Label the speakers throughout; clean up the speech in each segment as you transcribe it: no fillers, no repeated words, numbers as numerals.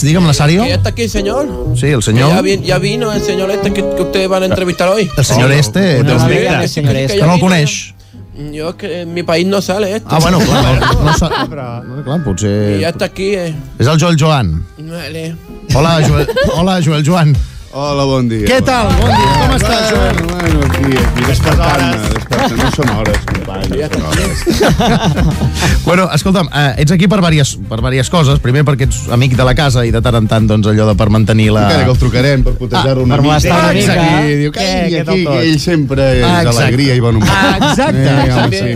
Speaker 1: Dígame, Nazario.
Speaker 2: ¿Ya está aquí el señor?
Speaker 1: Sí, el señor.
Speaker 2: Ya vino el señor que ustedes van a entrevistar hoy.
Speaker 1: El señor no el coneix.
Speaker 2: Yo que en mi país no sale esto.
Speaker 1: Ah, bueno, clar. Clar, potser...
Speaker 2: Y ya está aquí.
Speaker 1: És el Joel Joan.
Speaker 2: Vale.
Speaker 1: Hola, Joel Joan.
Speaker 3: Hola, bon dia.
Speaker 1: Què tal? Bon dia, com estàs, Joel?
Speaker 3: Bueno, aquí despertant-me. No són hores, company, no són hores.
Speaker 1: Bueno, escolta'm, ets aquí per diverses coses. Primer perquè ets amic de la casa i de tant en tant, doncs, allò de per mantenir la...
Speaker 3: Encara que el trucarem per putejar-ho una mica. I diu que ell sempre és alegria i bon humor.
Speaker 1: Exacte.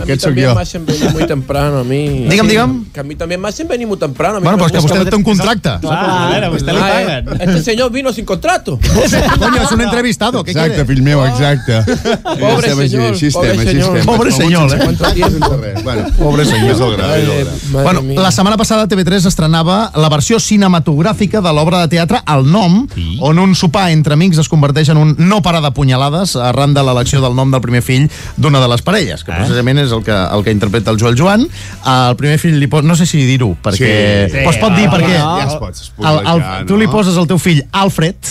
Speaker 3: Aquest sóc jo.
Speaker 2: Me hacen venir muy temprano a mí.
Speaker 1: Digue'm.
Speaker 2: Que a mí también me hacen venir muy temprano.
Speaker 1: Bueno, però és que vostè té un contracte.
Speaker 4: A veure, vostè li paguen.
Speaker 2: Este señor vino sin contrato.
Speaker 1: Coño, es un entrevistado, ¿qué quiere?
Speaker 3: Exacte, fill meu, exacte.
Speaker 2: Pobre señor,
Speaker 1: Pobre señor,
Speaker 2: ¿Cuánto tiempo?
Speaker 1: Pobre señor. Bueno, la setmana passada TV3 estrenava la versió cinematogràfica de l'obra de teatre El Nom, on un sopar entre amics es converteix en un no parar de punyalades arran de l'elecció del nom del primer fill d'una de les parelles, que precisament és el que interpreta el Joel Joan. El primer fill li posa... No sé si dir-ho, perquè... Però es pot dir perquè...
Speaker 3: Ja es pot spoilejar, no?
Speaker 1: Tu li poses al teu fill Alfred...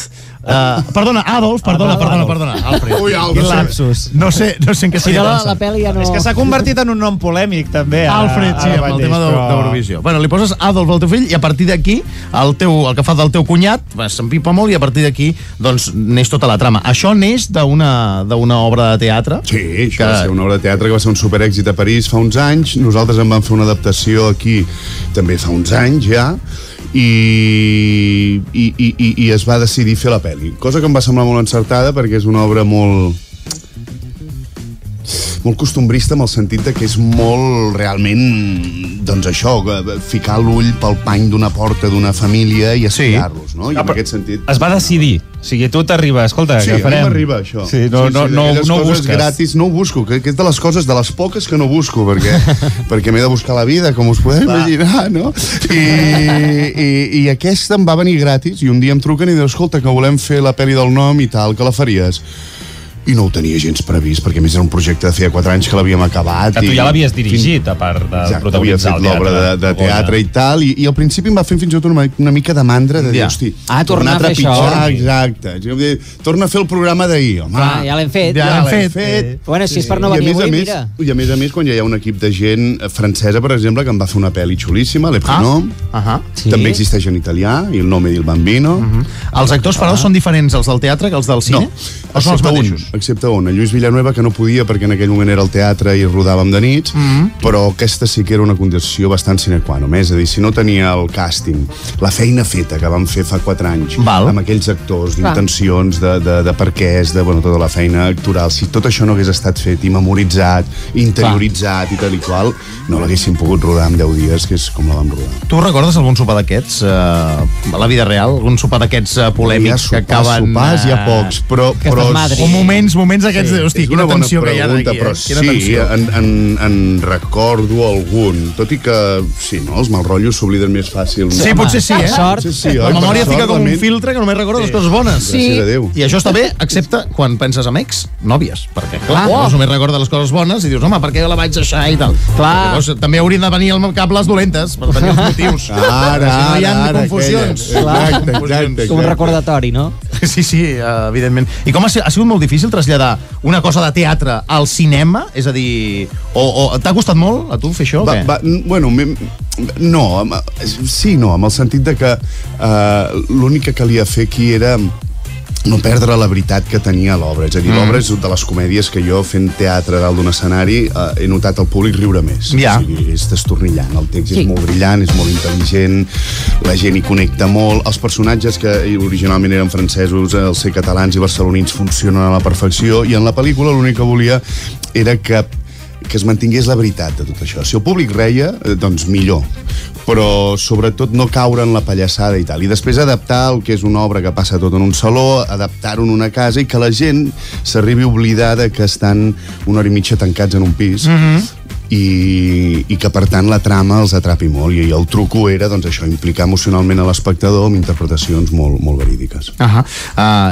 Speaker 1: Perdona, Adolf, perdona. Alfred.
Speaker 3: Ui,
Speaker 4: Quin lapsus.
Speaker 1: No sé en què seria
Speaker 5: la pel·li ja no...
Speaker 4: És que s'ha convertit en un nom polèmic, també.
Speaker 1: Alfred, sí, amb el tema d'Eurovisió. Bueno, li poses Adolf al teu fill i a partir d'aquí, el que fa del teu cunyat, s'empipa molt i a partir d'aquí, doncs, neix tota la trama. Això neix d'una obra de teatre?
Speaker 3: Sí, això va ser una obra de teatre que va ser un superèxit a París fa uns anys. Nosaltres en vam fer una adaptació aquí també fa uns anys ja. I es va decidir fer la pel·li, cosa que em va semblar molt encertada perquè és una obra molt costumbrista, en el sentit de que és molt realment, doncs això, ficar l'ull pel pany d'una porta d'una família i espiar-los, no? I en aquest sentit...
Speaker 4: Es va decidir. O sigui, tu t'arriba, escolta,
Speaker 3: sí,
Speaker 4: que farem...
Speaker 3: Sí, a mi m'arriba això.
Speaker 4: Sí, no ho busques.
Speaker 3: Gratis, no ho busco, que és de les coses, de les poques que no busco, perquè m'he de buscar la vida, com us podeu imaginar, no? I aquesta em va venir gratis, i un dia em truquen i diuen, escolta, que volem fer la pel·li del Nom i tal, que la faries? I no ho tenia gens previst, perquè a més era un projecte de feia 4 anys que l'havíem acabat.
Speaker 4: Que tu ja l'havies dirigit, a part de protagonitzar el teatre.
Speaker 3: Havia fet l'obra de teatre i tal, i al principi em va fer fins i tot una mica de mandra de dir, hosti,
Speaker 5: tornar a fer això.
Speaker 3: Exacte. Torna a fer el programa d'ahir, home.
Speaker 5: Ja l'hem fet.
Speaker 3: Ja l'hem fet.
Speaker 5: Bueno, si és per no venir avui, mira.
Speaker 3: I a més, quan hi ha un equip de gent francesa, per exemple, que em va fer una pel·li xulíssima, Le Prénom, també existeix en italià, i El nome del bambino.
Speaker 1: Els actors, però, són diferents els del teatre que els del cine?
Speaker 3: No, excepte un, el Lluís Villanueva, que no podia perquè en aquell moment era al teatre i rodàvem de nits, però aquesta sí que era una condició bastant sine qua non, és a dir, si no tenia el càsting, la feina feta que vam fer fa 4 anys, amb aquells actors d'intencions, de perquès, de tota la feina actoral, si tot això no hagués estat fet i memoritzat, interioritzat i tal i qual, no l'haguéssim pogut rodar en 10 dies, que és com la vam rodar.
Speaker 1: Tu recordes algun sopar d'aquests, a la vida real? Algun sopar d'aquests polèmics que acaben...
Speaker 3: Sopars hi ha pocs, però
Speaker 1: moments aquests, hosti, quina tensió que hi ha d'aquí.
Speaker 3: Però sí, en recordo algun, tot i que, sí, no, els mal rotllos s'obliden més fàcil.
Speaker 1: Sí, potser sí,
Speaker 5: Sort.
Speaker 1: La memòria fica com un filtre que només recorda les coses bones. I això està bé, excepte quan penses en ex-nòvies, perquè, clar, només recorda les coses bones i dius, home, per què la vaig deixar i tal. Llavors, també haurien de venir al cap les dolentes, per tenir els motius.
Speaker 3: Ara,
Speaker 1: hi ha confusions.
Speaker 3: Exacte.
Speaker 5: Com un recordatori, no?
Speaker 1: Sí, evidentment. I com ha sigut molt difícil traslladar una cosa de teatre al cinema? És a dir, o t'ha costat molt a tu fer això?
Speaker 3: Bueno, no, sí, no, amb el sentit de que l'únic que calia fer aquí era no perdre la veritat que tenia l'obra. És a dir, l'obra és de les comèdies que jo, fent teatre dalt d'un escenari, he notat al públic riure més. O sigui, és destornillant. El text és molt brillant, és molt intel·ligent, la gent hi connecta molt. Els personatges, que originalment eren francesos, els ser catalans i barcelonins, funcionen a la perfecció, i en la pel·lícula l'únic que volia era que es mantingués la veritat de tot això. Si el públic reia, doncs millor, però sobretot no caure en la pallassada i tal. I després adaptar el que és una obra que passa tot en un saló, adaptar-ho en una casa i que la gent s'arribi a oblidar que estan 1 hora i mitja tancats en un pis i que per tant la trama els atrapi molt, i el truco era doncs això, implicar emocionalment a l'espectador amb interpretacions molt verídiques.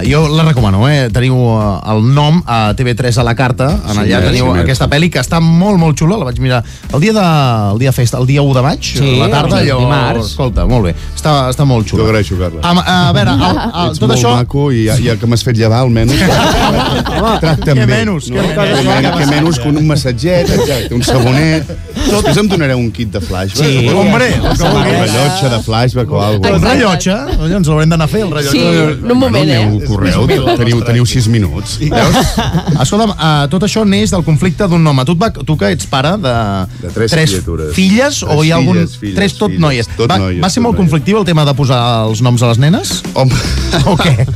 Speaker 1: Jo la recomano, teniu el nom a TV3 a la carta, allà teniu aquesta pel·li que està molt xula, la vaig mirar el dia festa, el dia 1 de maig, a la tarda,
Speaker 5: dimarts.
Speaker 1: Escolta, molt bé, està molt xula.
Speaker 3: T'ho agraeixo, Carles.
Speaker 1: A veure,
Speaker 3: ets
Speaker 1: tot
Speaker 3: molt
Speaker 1: això...
Speaker 3: maco, i ja que m'has fet llevar, almenys tracta'm bé. Que menys que un massatget, exacte, un sabonet. Després em donareu un kit de flashback.
Speaker 1: Sí, hombre,
Speaker 3: un rellotge de flashback o alguna cosa.
Speaker 1: Un rellotge? Ens l'haurem d'anar a fer, el rellotge.
Speaker 6: Sí, en un moment,
Speaker 3: Correu, teniu 6 minuts.
Speaker 1: Escolta'm, tot això neix del conflicte d'un home. Tu que ets pare de 3 filles, o hi ha algun... 3 tot noies. Va ser molt conflictiu el tema de posar els noms a les nenes?
Speaker 3: Home,
Speaker 1: o què?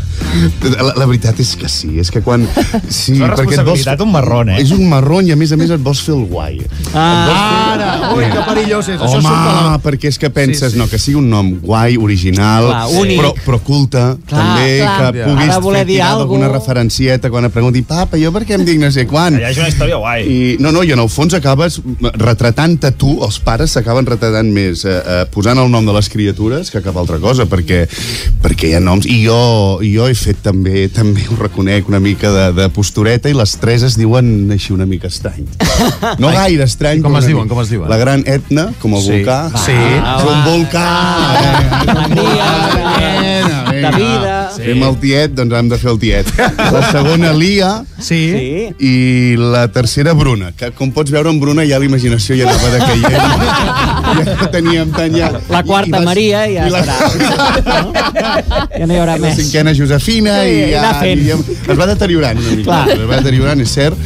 Speaker 3: La veritat és que sí, és que quan... Sí,
Speaker 4: és una responsabilitat un marrón,
Speaker 3: És un marrón, i a més et vols fer el guai.
Speaker 1: Ara! Ui, que perillós és.
Speaker 3: Home, perquè és que penses, no, que sigui un nom guai, original, però culte, també, que puguis tirar alguna referencieta quan et pregunti, papa, jo per què em dic no sé quan?
Speaker 4: Allà és una història guai.
Speaker 3: I en el fons acabes retratant-te tu, els pares s'acaben retratant més posant el nom de les criatures que cap altra cosa, perquè hi ha noms, i jo he fet també ho reconec, una mica de postureta, i les 3 es diuen així una mica estrany. No gaire estrany.
Speaker 1: Com es diuen?
Speaker 3: La gran Etna, com el volcà.
Speaker 1: Sí.
Speaker 3: És un volcà.
Speaker 5: De vida.
Speaker 3: Fem el tiet, doncs hem de fer el tiet. La segona, Lia.
Speaker 1: Sí.
Speaker 3: I la tercera, Bruna. Que, com pots veure, en Bruna ja l'imaginació ja anava decaient. Ja teníem tant ja...
Speaker 5: La quarta, Maria, ja estarà. Ja no hi haurà més.
Speaker 3: La cinquena, Josefina, i es va deteriorant una mica. Es va deteriorant, és cert,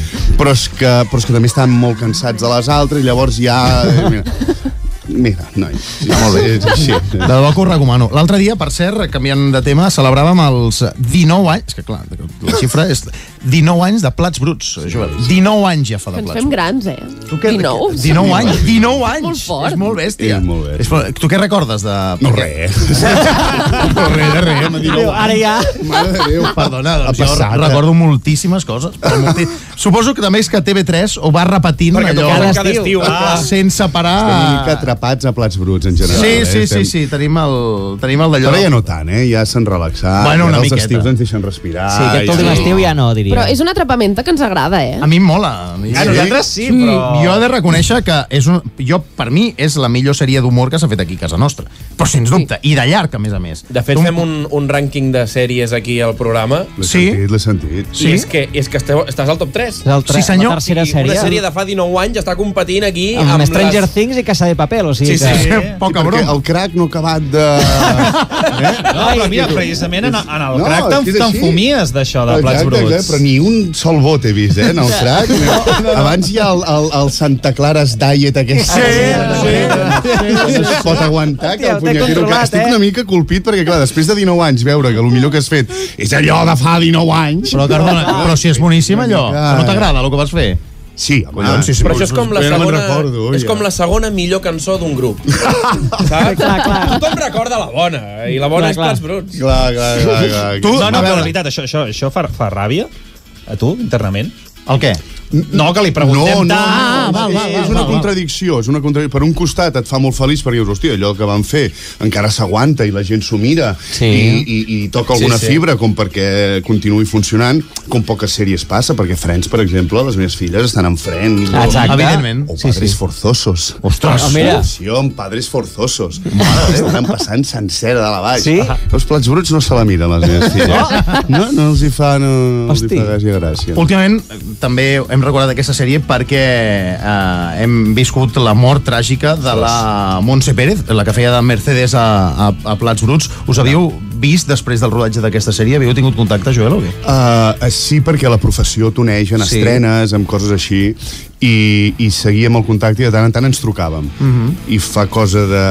Speaker 3: però és que també estaven molt cansats de les altres, i llavors ja... Mira, noi, molt bé, és així.
Speaker 1: De debò que ho recomano. L'altre dia, per cert, canviant de tema, celebràvem els 19 anys, que clar, la xifra és 19 anys de Plats Bruts, Joel. 19 anys ja fa de Plats Bruts.
Speaker 6: Ens fem grans,
Speaker 1: Tu què? 19 anys? 19 anys!
Speaker 6: Molt fort.
Speaker 1: És molt bèstia.
Speaker 3: És molt bèstia.
Speaker 1: Tu què recordes de...
Speaker 3: No, res. No, res.
Speaker 5: Ara ja...
Speaker 3: Mare de Déu.
Speaker 1: Perdona, doncs jo recordo moltíssimes coses. Suposo que també és que TV3 ho va repetint allò
Speaker 5: cada estiu.
Speaker 1: Sense parar...
Speaker 3: Estem una mica atrapats a Plats Bruts, en general.
Speaker 1: Sí. Tenim el d'allò.
Speaker 3: Però ja no tant, ja s'han relaxat.
Speaker 1: Bueno, una miqueta.
Speaker 3: Els estius ens deixen respirar.
Speaker 5: Sí, aquest últim estiu ja no, diria.
Speaker 6: Però és una atrapamenta que ens agrada,
Speaker 1: A mi em mola.
Speaker 4: A nosaltres sí, però...
Speaker 1: Jo he de reconèixer que per mi és la millor sèrie d'humor que s'ha fet aquí a casa nostra. Però sens dubte, i de llarg, a més.
Speaker 2: De fet, fem un rànquing de sèries aquí al programa.
Speaker 3: L'he sentit.
Speaker 2: I és que estàs al top 3.
Speaker 1: Sí, senyor.
Speaker 5: La tercera sèrie.
Speaker 2: Una sèrie de fa 19 anys està competint aquí
Speaker 5: amb Stranger Things i Casa de Papel, o sigui que...
Speaker 1: Poca broma.
Speaker 3: El crac no ha acabat de...
Speaker 4: No, però mira, precisament en el crac t'enfumies d'això, de Plats Bruts.
Speaker 3: Però ni un sol vot he vist, en el crac. Abans hi ha el Santa Clara's Diet aquest. No es pot aguantar, que el punyetero... Estic una mica colpit perquè, clar, després de 19 anys veure que el millor que has fet és allò de fa 19 anys...
Speaker 1: Però, Cardona, però si és boníssim allò, no t'agrada el que vas fer?
Speaker 3: Sí,
Speaker 1: collons,
Speaker 2: però això és com la segona, és com la segona millor cançó d'un grup. Saps?
Speaker 5: Clar.
Speaker 2: Tothom recorda la bona, i la bona és Plats Bruts.
Speaker 3: Clar.
Speaker 4: No, però la veritat, això fa ràbia a tu, internament?
Speaker 1: El què?
Speaker 4: No, que li preguntem tant.
Speaker 3: És una contradicció. Per un costat et fa molt feliç perquè dius, hòstia, allò que van fer encara s'aguanta i la gent s'ho mira i toca alguna fibra com perquè continuï funcionant, com poques sèries passa, perquè Friends, per exemple, les meves filles estan en Friends.
Speaker 5: Exacte.
Speaker 1: Evidentment.
Speaker 3: O Padres Forzosos.
Speaker 1: Ostres.
Speaker 3: Amb Padres Forzosos. Estan passant sencera de la baix.
Speaker 5: Sí?
Speaker 3: Els Plats Bruts no se la miren, les meves filles. No els hi fa gràcia.
Speaker 1: Últimament, també hem recordat aquesta sèrie perquè hem viscut la mort tràgica de la Montse Pérez, la que feia de Mercedes a Plats Bruts. Us havíeu vist després del rodatge d'aquesta sèrie? Havíeu tingut contacte, Joel, o què?
Speaker 3: Sí, perquè la professió t'uneix en estrenes, amb coses així, i seguíem el contacte i de tant en tant ens trucàvem. I fa cosa de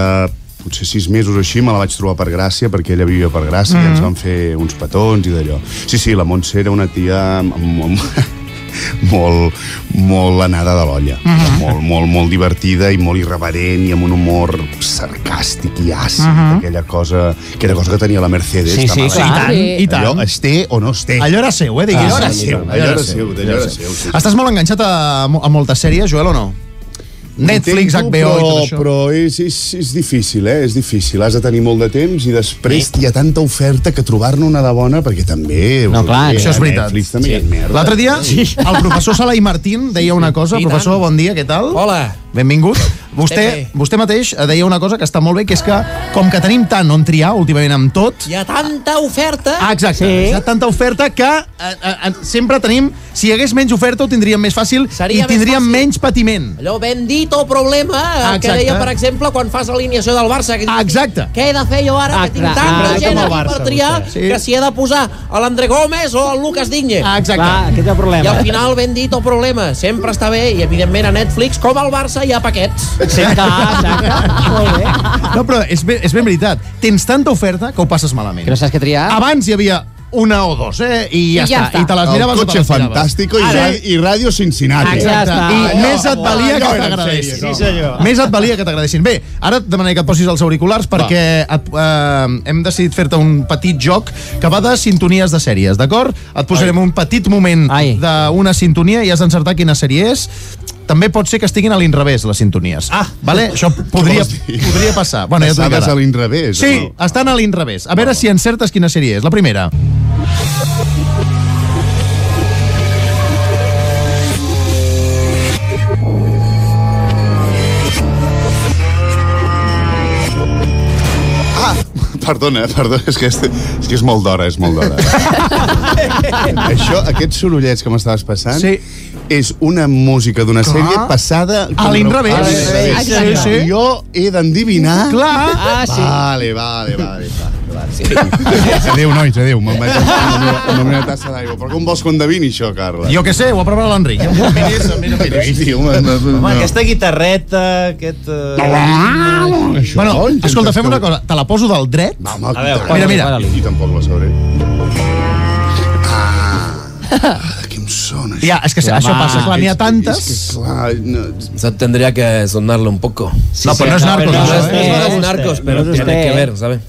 Speaker 3: potser 6 mesos o així me la vaig trobar per Gràcia, perquè ella vivia per Gràcia, i ens van fer uns petons i d'allò. Sí, la Montse era una tia molt anada de l'olla, molt divertida i molt irreverent i amb un humor sarcàstic i àcid, aquella cosa que tenia la Mercedes.
Speaker 5: Sí,
Speaker 1: i tant.
Speaker 3: Allò es té o no es té.
Speaker 1: Allò era seu, diguis.
Speaker 3: Allò era seu.
Speaker 1: Estàs molt enganxat a moltes sèries, Joel, o no? Netflix, HBO i tot això.
Speaker 3: Però és difícil, És difícil. Has de tenir molt de temps i després hi ha tanta oferta que trobar-ne una de bona, perquè també...
Speaker 5: No, clar,
Speaker 1: això és veritat.
Speaker 3: Netflix també hi ha merda.
Speaker 1: L'altre dia, el professor Salai Martín deia una cosa. Professor, bon dia, què tal?
Speaker 2: Hola.
Speaker 1: Benvingut. Vostè mateix deia una cosa que està molt bé, que és que, com que tenim tant on triar últimament amb tot...
Speaker 2: Hi ha tanta oferta.
Speaker 1: Exacte. Hi ha tanta oferta que sempre tenim... Si hi hagués menys oferta ho tindríem més fàcil i tindríem menys patiment.
Speaker 2: Allò bendito problema que deia, per exemple, quan fas l'alineació del Barça.
Speaker 1: Exacte.
Speaker 2: Què he de fer jo ara, que tinc tanta gent aquí per triar, que si he de posar a l'André Gómez o al Lucas Digne?
Speaker 1: Exacte.
Speaker 5: Aquest és el problema.
Speaker 2: I al final, bendito problema. Sempre està bé, i evidentment a Netflix, com al Barça, hi ha paquets.
Speaker 5: Sí, exacte. Molt bé.
Speaker 1: No, però és ben veritat. Tens tanta oferta que ho passes malament.
Speaker 5: Que no saps què triar?
Speaker 1: Abans hi havia una o dos, i ja està. I te les miraves
Speaker 3: el cotxe fantàstico i Ràdio Cincinnati.
Speaker 1: Exacte. I més et valia que t'agradessin.
Speaker 4: Sí, senyor.
Speaker 1: Més et valia que t'agradessin. Bé, ara et demanaré que et posis els auriculars perquè hem decidit fer-te un petit joc que va de sintonies de sèries, d'acord? Et posarem un petit moment d'una sintonia i has d'encertar quina sèrie és. També pot ser que estiguin a l'inrevés, les sintonies. Vale? Això podria passar. Bueno, ja t'ho dic ara.
Speaker 3: A l'inrevés?
Speaker 1: Sí, estan a l'inrevés. A veure si encertes quina sèrie és. La primera.
Speaker 3: Perdona, és que és molt d'hora, Aquests sorollets que m'estaves passant és una música d'una sèrie passada
Speaker 1: a l'inrevés.
Speaker 3: Sí. Jo he d'endevinar.
Speaker 1: Clar.
Speaker 3: Vale. Adéu, nois, adéu. Me'n vaig amb una tassa d'aigua. Però com vols que endevini això, Carla?
Speaker 1: Jo què sé, ho ha preparat l'Enric.
Speaker 4: Home, aquesta guitarreta, aquest...
Speaker 1: Bueno, escolta, fem una cosa. Te la poso del dret. Mira.
Speaker 3: I tampoc la sabré. Què em sona això?
Speaker 1: Ja, és que això passa, clar, n'hi ha tantes.
Speaker 2: Eso tendría que sonarle un poco.
Speaker 1: No, però no és Narcos.
Speaker 2: No es Narcos, pero tiene que ver, ¿sabes?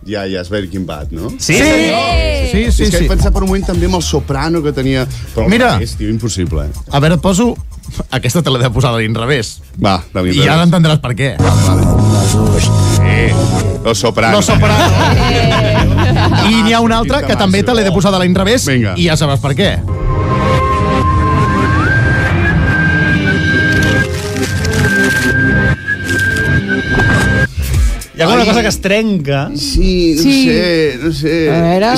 Speaker 3: Ja, és Breaking Bad, no?
Speaker 1: Sí.
Speaker 3: És que he pensat per un moment també amb el soprano que tenia... Però
Speaker 1: mira,
Speaker 3: és, tio, impossible.
Speaker 1: A veure, et poso... Aquesta te l'he de posar a l'inrevés.
Speaker 3: Va, de l'inrevés.
Speaker 1: I ara entendràs per què.
Speaker 3: Los Soprano.
Speaker 1: I n'hi ha una altra que també te l'he de posar de l'inrevés i ja sabràs per què.
Speaker 4: Hi ha alguna cosa que es trenca.
Speaker 3: Sí, no sé.
Speaker 5: A veure...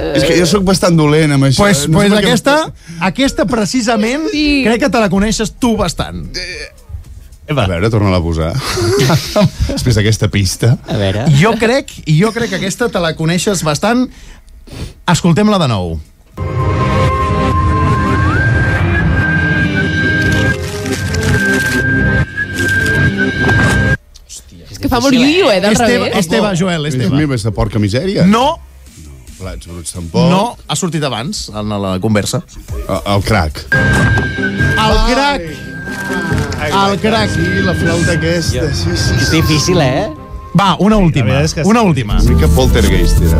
Speaker 3: És que jo sóc bastant dolent amb això.
Speaker 1: Pues aquesta precisament, crec que te la coneixes tu bastant.
Speaker 3: A veure, torna-la a posar. Després d'aquesta pista.
Speaker 5: A veure...
Speaker 1: Jo crec que aquesta te la coneixes bastant. Escoltem-la de nou.
Speaker 6: És que fa molt iuiu, del revés.
Speaker 1: Esteve, Joel, Esteve.
Speaker 3: És meva, és de porca misèria.
Speaker 1: No.
Speaker 3: Plats bruts tampoc.
Speaker 1: No, ha sortit abans, en la conversa.
Speaker 3: El crack.
Speaker 1: El crack. El crack.
Speaker 3: Sí, la flauta aquesta. Sí.
Speaker 5: És difícil,
Speaker 1: Va, una última. Una última.
Speaker 3: Una mica poltergeist, era.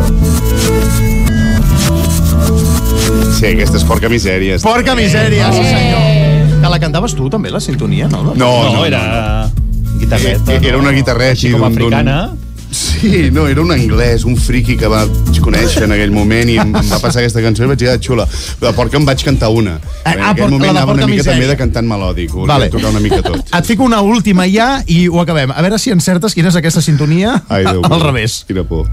Speaker 3: Sí, aquesta és porca misèria.
Speaker 1: Porca misèria, sí senyor. Que la cantaves tu també, la sintonia, no?
Speaker 4: No, era... guitarreta.
Speaker 3: Era una guitarreta
Speaker 4: així com africana.
Speaker 3: Sí, no, era un anglès, un friki que va conèixer en aquell moment i em va passar aquesta cançó i vaig dir, xula. De porca em vaig cantar una. En aquell moment anava una mica també de cantant melòdic. Volia tocar una mica tot.
Speaker 1: Et fico una última ja i ho acabem. A veure si encertes quina és aquesta sintonia al revés.
Speaker 3: Quina por.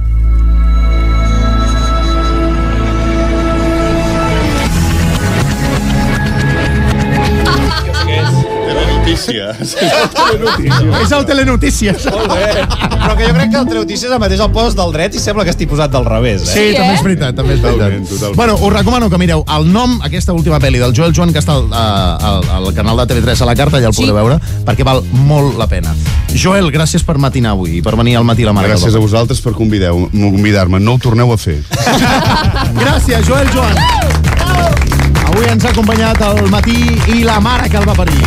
Speaker 1: És el Telenotícies.
Speaker 4: Molt bé. Però que jo crec que el Telenotícies el mateix al post del dret i sembla que estigui posat del revés.
Speaker 1: Sí, també és veritat.
Speaker 3: Totalment.
Speaker 1: Bueno, us recomano que mireu el nom, aquesta última pel·li del Joel Joan, que està al canal de TV3 a la carta, ja el podreu veure, perquè val molt la pena. Joel, gràcies per matinar avui i per venir al matí a la Mare.
Speaker 3: Gràcies a vosaltres per convidar-me. No ho torneu a fer.
Speaker 1: Gràcies, Joel Joan. Avui ens ha acompanyat al matí i la mare que el va parir.